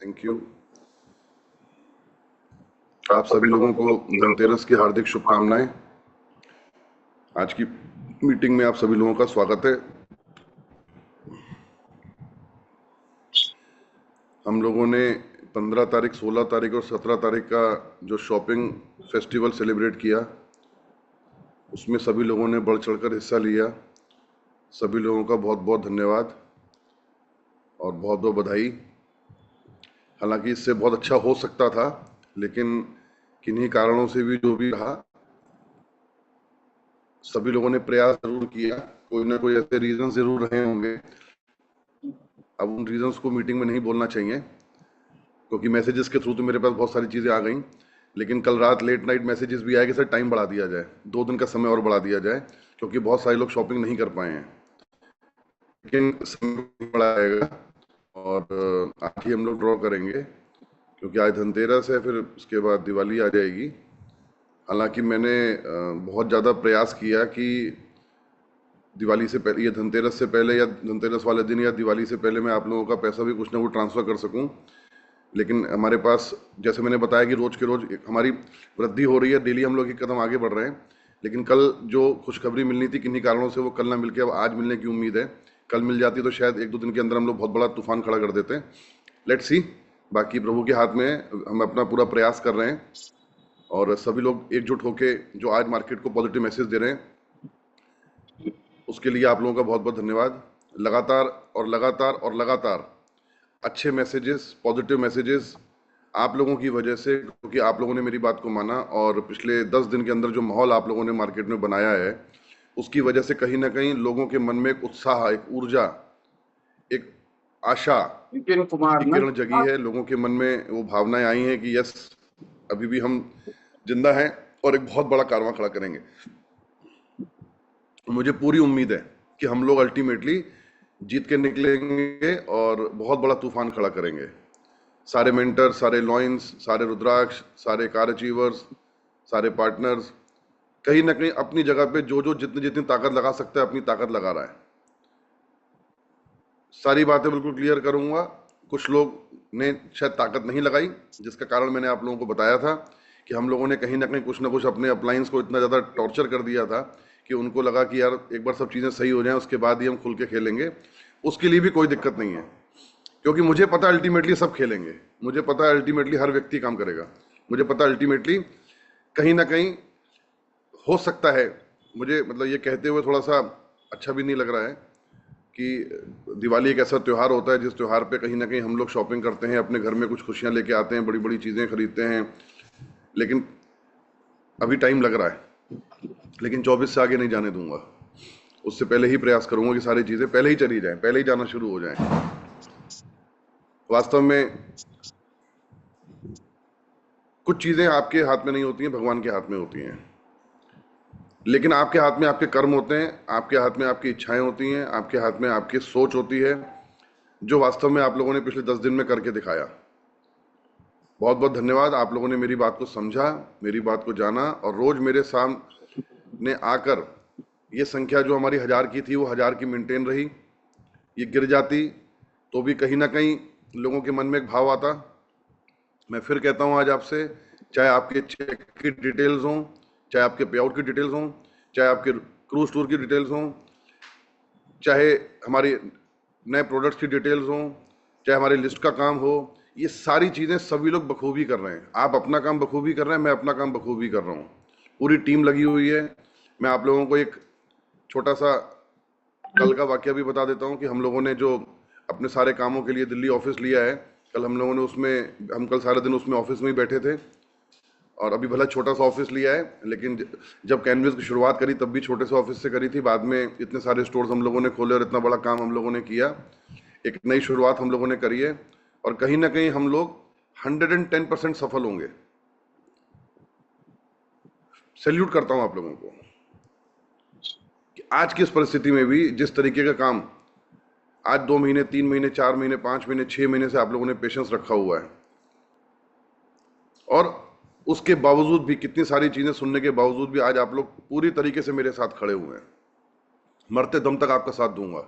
Thank you. आप सभी लोगों को धनतेरस की हार्दिक शुभकामनाएं। आज की मीटिंग में आप सभी लोगों का स्वागत है। हम लोगों ने 15 तारीख, 16 तारीख और 17 तारीख का जो शॉपिंग फेस्टिवल सेलिब्रेट किया, उसमें सभी लोगों ने बढ़ चढ़कर हिस्सा लिया। सभी लोगों का बहुत बहुत धन्यवाद और बहुत बहुत बधाई। हालांकि इससे बहुत अच्छा हो सकता था, लेकिन किन्हीं कारणों से भी जो भी रहा, सभी लोगों ने प्रयास जरूर किया। कोई ना कोई ऐसे रीजन जरूर रहे होंगे। अब उन रीजंस को मीटिंग में नहीं बोलना चाहिए, क्योंकि मैसेजेस के थ्रू तो मेरे पास बहुत सारी चीज़ें आ गई। लेकिन कल रात लेट नाइट मैसेजेस भी आए कि सर टाइम बढ़ा दिया जाए, 2 दिन का समय और बढ़ा दिया जाए, क्योंकि बहुत सारे लोग शॉपिंग नहीं कर पाए हैं। लेकिन समय बढ़ाएगा और आज ही हम लोग ड्रॉ करेंगे, क्योंकि आज धनतेरस है, फिर उसके बाद दिवाली आ जाएगी। हालांकि मैंने बहुत ज़्यादा प्रयास किया कि दिवाली से पहले या धनतेरस से पहले या धनतेरस वाले दिन या दिवाली से पहले मैं आप लोगों का पैसा भी कुछ ना कुछ ट्रांसफ़र कर सकूं। लेकिन हमारे पास, जैसे मैंने बताया कि रोज़ के रोज़ हमारी वृद्धि हो रही है, डेली हम लोग एक कदम आगे बढ़ रहे हैं। लेकिन कल जो खुशखबरी मिलनी थी, किन्हीं कारणों से वो कल ना मिल के अब आज मिलने की उम्मीद है। कल मिल जाती तो शायद 1-2 दिन के अंदर हम लोग बहुत बड़ा तूफान खड़ा कर देते। लेट्स सी, बाकी प्रभु के हाथ में है। हम अपना पूरा प्रयास कर रहे हैं और सभी लोग एकजुट होके जो आज मार्केट को पॉजिटिव मैसेज दे रहे हैं, उसके लिए आप लोगों का बहुत बहुत धन्यवाद। लगातार और लगातार और लगातार अच्छे मैसेजेस, पॉजिटिव मैसेजेस आप लोगों की वजह से, क्योंकि आप लोगों ने मेरी बात को माना और पिछले 10 दिन के अंदर जो माहौल आप लोगों ने मार्केट में बनाया है, उसकी वजह से कहीं ना कहीं लोगों के मन में एक उत्साह, एक ऊर्जा, एक आशा की किरण जगी है। लोगों के मन में वो भावनाएं आई हैं कि यस, अभी भी हम जिंदा हैं और एक बहुत बड़ा कारवां खड़ा करेंगे। मुझे पूरी उम्मीद है कि हम लोग अल्टीमेटली जीत के निकलेंगे और बहुत बड़ा तूफान खड़ा करेंगे। सारे मेंटर, सारे लॉयंस, सारे रुद्राक्ष, सारे कार अचीवर्स, सारे पार्टनर्स, कहीं ना कहीं अपनी जगह पे जो जो जितनी जितनी ताकत लगा सकता है अपनी ताकत लगा रहा है। सारी बातें बिल्कुल क्लियर करूंगा। कुछ लोग ने शायद ताकत नहीं लगाई, जिसका कारण मैंने आप लोगों को बताया था कि हम लोगों ने कहीं ना कहीं कुछ ना कुछ अपने अपलायंस को इतना ज़्यादा टॉर्चर कर दिया था कि उनको लगा कि यार एक बार सब चीज़ें सही हो जाएं, उसके बाद ही हम खुल के खेलेंगे। उसके लिए भी कोई दिक्कत नहीं है, क्योंकि मुझे पता है अल्टीमेटली सब खेलेंगे। मुझे पता है अल्टीमेटली हर व्यक्ति काम करेगा। मुझे पता है अल्टीमेटली कहीं ना कहीं हो सकता है, मुझे मतलब ये कहते हुए थोड़ा सा अच्छा भी नहीं लग रहा है कि दिवाली एक ऐसा त्यौहार होता है जिस त्यौहार पे कहीं ना कहीं हम लोग शॉपिंग करते हैं, अपने घर में कुछ खुशियां लेके आते हैं, बड़ी बड़ी चीज़ें खरीदते हैं। लेकिन अभी टाइम लग रहा है, लेकिन 24 से आगे नहीं जाने दूंगा। उससे पहले ही प्रयास करूंगा कि सारी चीज़ें पहले ही चली जाएं, पहले ही जाना शुरू हो जाएं। वास्तव में कुछ चीज़ें आपके हाथ में नहीं होती हैं, भगवान के हाथ में होती हैं। लेकिन आपके हाथ में आपके कर्म होते हैं, आपके हाथ में आपकी इच्छाएं होती हैं, आपके हाथ में आपकी सोच होती है, जो वास्तव में आप लोगों ने पिछले 10 दिन में करके दिखाया। बहुत बहुत धन्यवाद। आप लोगों ने मेरी बात को समझा, मेरी बात को जाना और रोज मेरे सामने आकर, ये संख्या जो हमारी 1000 की थी वो 1000 की मेंटेन रही। ये गिर जाती तो भी कहीं ना कहीं लोगों के मन में एक भाव आता। मैं फिर कहता हूं आज आपसे, चाहे आपके चेक की डिटेल्स हों, चाहे आपके पे आउट की डिटेल्स हों, चाहे आपके क्रूज टूर की डिटेल्स हों, चाहे हमारी नए प्रोडक्ट्स की डिटेल्स हों, चाहे हमारी लिस्ट का काम हो, ये सारी चीज़ें सभी लोग बखूबी कर रहे हैं। आप अपना काम बखूबी कर रहे हैं, मैं अपना काम बखूबी कर रहा हूँ। पूरी टीम लगी हुई है। मैं आप लोगों को एक छोटा सा कल का वाकया भी बता देता हूँ कि हम लोगों ने जो अपने सारे कामों के लिए दिल्ली ऑफिस लिया है, कल हम लोगों ने उसमें, हम कल सारे दिन उसमें ऑफिस में ही बैठे थे। और अभी भला छोटा सा ऑफिस लिया है, लेकिन जब कैनवस की शुरुआत करी तब भी छोटे से ऑफिस से करी थी। बाद में इतने सारे स्टोर्स हम लोगों ने खोले और इतना बड़ा काम हम लोगों ने किया। एक नई शुरुआत हम लोगों ने करी है और कहीं ना कहीं हम लोग 110% सफल होंगे। सैल्यूट करता हूं आप लोगों को कि आज की इस परिस्थिति में भी जिस तरीके का काम आज 2 महीने, 3 महीने, 4 महीने, 5 महीने, 6 महीने से आप लोगों ने पेशेंस रखा हुआ है, और उसके बावजूद भी, कितनी सारी चीजें सुनने के बावजूद भी आज आप लोग पूरी तरीके से मेरे साथ खड़े हुए हैं। मरते दम तक आपका साथ दूंगा।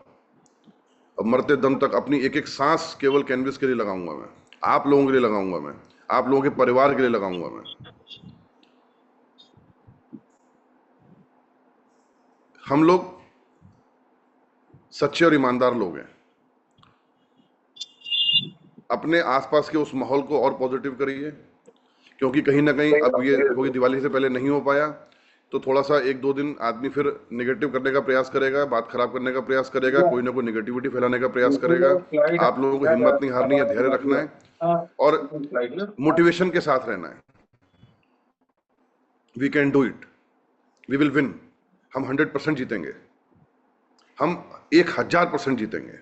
अब मरते दम तक अपनी एक एक सांस केवल कैनवस के लिए लगाऊंगा मैं। आप लोगों के लिए लगाऊंगा मैं, आप लोगों के परिवार के लिए लगाऊंगा मैं। हम लोग सच्चे और ईमानदार लोग हैं। अपने आसपास के उस माहौल को और पॉजिटिव करिए, क्योंकि कहीं ना कहीं अब ये क्योंकि दिवाली से पहले नहीं हो पाया, तो थोड़ा सा 1-2 दिन आदमी फिर निगेटिव करने का प्रयास करेगा, बात खराब करने का प्रयास करेगा, कोई ना कोई निगेटिविटी फैलाने का प्रयास करेगा। आप लोगों को हिम्मत नहीं हारनी है, धैर्य रखना है और मोटिवेशन के साथ रहना है। We can do it, we will win. हम 100% जीतेंगे, हम 1000% जीतेंगे।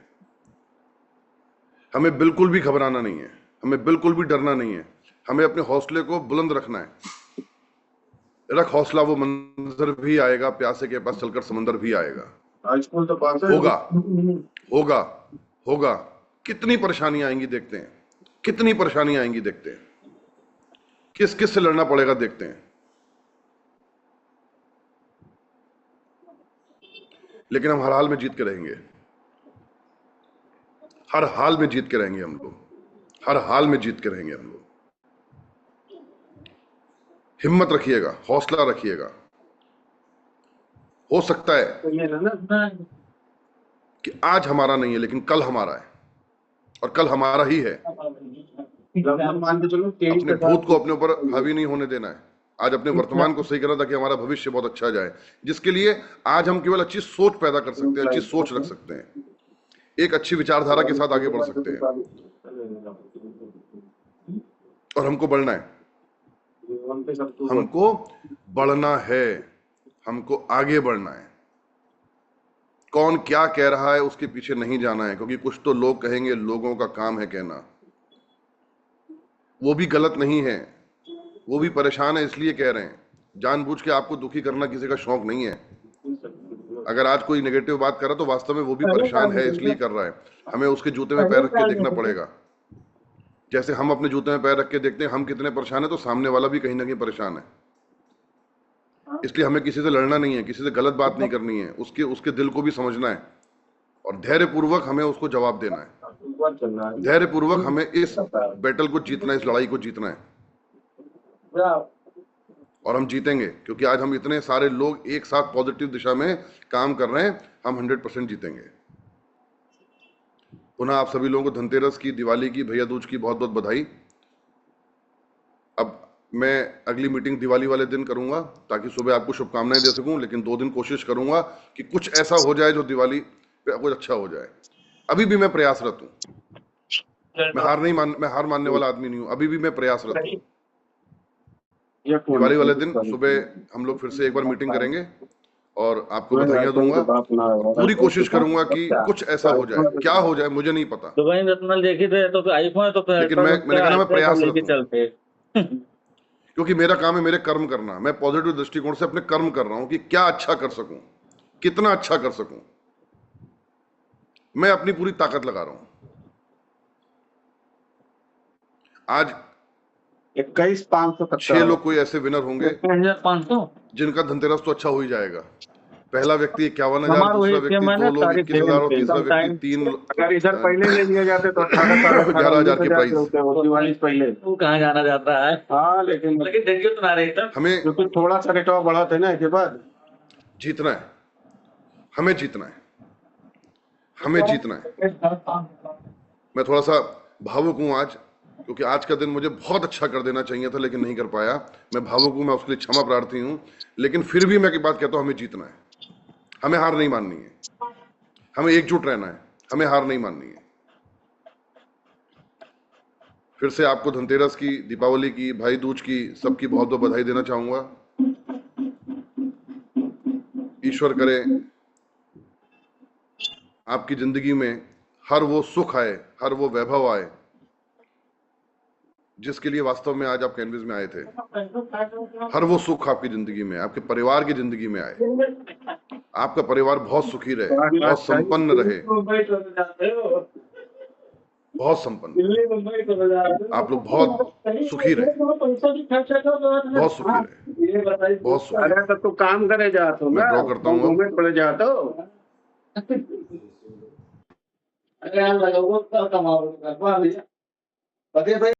हमें बिल्कुल भी घबराना नहीं है, हमें बिल्कुल भी डरना नहीं है। हमें अपने हौसले को बुलंद रखना है। रख हौसला, वो मंजर भी आएगा, प्यासे के पास चलकर समंदर भी आएगा। तो होगा होगा होगा। कितनी परेशानियां आएंगी देखते हैं, कितनी परेशानियां आएंगी देखते हैं, किस किस से लड़ना पड़ेगा देखते हैं। लेकिन हम हर हाल में जीत के रहेंगे, हर हाल में जीत के रहेंगे हम लोग, हर हाल में जीत के रहेंगे हम लोग। हिम्मत रखिएगा, हौसला रखिएगा। हो सकता है कि आज हमारा नहीं है, लेकिन कल हमारा है, और कल हमारा ही है। अपने भूत को अपने ऊपर हावी नहीं होने देना है। आज अपने वर्तमान को सही करना, ताकि हमारा भविष्य बहुत अच्छा जाए, जिसके लिए आज हम केवल अच्छी सोच पैदा कर सकते हैं, अच्छी सोच रख सकते हैं, एक अच्छी विचारधारा के साथ आगे बढ़ सकते हैं। और हमको बढ़ना है, हमको बढ़ना है, हमको आगे बढ़ना है। कौन क्या कह रहा है उसके पीछे नहीं जाना है, क्योंकि कुछ तो लोग कहेंगे, लोगों का काम है कहना। वो भी गलत नहीं है, वो भी परेशान है इसलिए कह रहे हैं। जानबूझ के आपको दुखी करना किसी का शौक नहीं है। अगर आज कोई नेगेटिव बात कर रहा तो वास्तव में वो भी परेशान है इसलिए कर रहा है। हमें उसके जूते में पैर रख के देखना पड़ेगा। जैसे हम अपने जूते में पैर रख के देखते हैं हम कितने परेशान है, तो सामने वाला भी कहीं ना कहीं परेशान है। इसलिए हमें किसी से लड़ना नहीं है, किसी से गलत बात नहीं करनी है, उसके दिल को भी समझना है और धैर्यपूर्वक हमें उसको जवाब देना है। धैर्यपूर्वक हमें इस बैटल को जीतना है, इस लड़ाई को जीतना है, और हम जीतेंगे, क्योंकि आज हम इतने सारे लोग एक साथ पॉजिटिव दिशा में काम कर रहे हैं। हम 100% जीतेंगे। पुनः आप सभी लोगों को धनतेरस की, दिवाली की, भैया दूज की बहुत बहुत बधाई। अब मैं अगली मीटिंग दिवाली वाले दिन करूंगा, ताकि सुबह आपको शुभकामनाएं दे सकूं, लेकिन 2 दिन कोशिश करूंगा कि कुछ ऐसा हो जाए जो दिवाली पे कुछ अच्छा हो जाए। अभी भी मैं प्रयासरत हूं, मैं हार मानने वाला आदमी नहीं हूं, अभी भी मैं प्रयासरत हूं। दिवाली वाले दिन सुबह हम लोग फिर से एक बार मीटिंग करेंगे और आपको बधाइयां दूंगा। पूरी कोशिश करूंगा कि कुछ ऐसा हो जाए, क्या हो जाए मुझे नहीं पता, लेकिन मैंने कहा मैं प्रयासरत हूं, क्योंकि मेरा काम है मेरे कर्म करना। मैं पॉजिटिव दृष्टिकोण से अपने कर्म कर रहा हूं कि क्या अच्छा कर सकूं, कितना अच्छा कर सकूं। मैं अपनी पूरी ताकत लगा रहा हूं। आज 6 लोग कोई ऐसे विनर होंगे जिनका धनतेरस तो अच्छा हो ही जाएगा। पहला व्यक्ति 51,000, दूसरा व्यक्ति 2 लोग 21,000 और तीसरा व्यक्ति 3 लोग। अगर इधर पहले ले लिया जाते तो 11,000 के प्राइस दिवाली पहले वो कहाँ जाना जाता है। हाँ, लेकिन देखिए तो ना रही था। हमें क्योंकि थोड़ा सा रेटवा बढ़ा थे ना, के बाद जीतना है, हमें जीतना है, हमें जीतना है। मैं थोड़ा सा भावुक हूं आज, क्योंकि आज का दिन मुझे बहुत अच्छा कर देना चाहिए था, लेकिन नहीं कर पाया। मैं भावुक हूं, मैं उसके लिए क्षमा प्रार्थी हूं, लेकिन फिर भी मैं की बात कहता हूं, हमें जीतना है, हमें हार नहीं माननी है, हमें एकजुट रहना है, हमें हार नहीं माननी है। फिर से आपको धनतेरस की, दीपावली की, भाई दूज की, सबकी बहुत बहुत बधाई देना चाहूंगा। ईश्वर करे आपकी जिंदगी में हर वो सुख आए, हर वो वैभव आए जिसके लिए वास्तव में आज आप कैनवस में आए थे। हर वो सुख आपकी जिंदगी में, आपके परिवार की जिंदगी में आए। आपका परिवार बहुत सुखी रहे, बहुत संपन्न रहे, बहुत संपन्न। आप लोग बहुत सुखी रहे, बहुत सुखी रहे, बहुत सुखी। अरे तो तू काम करे जा तो मैं ड्रॉ करता हूँ, घूमे पड़े जा तो अरे यार लोगों का कमाओ फतेह भाई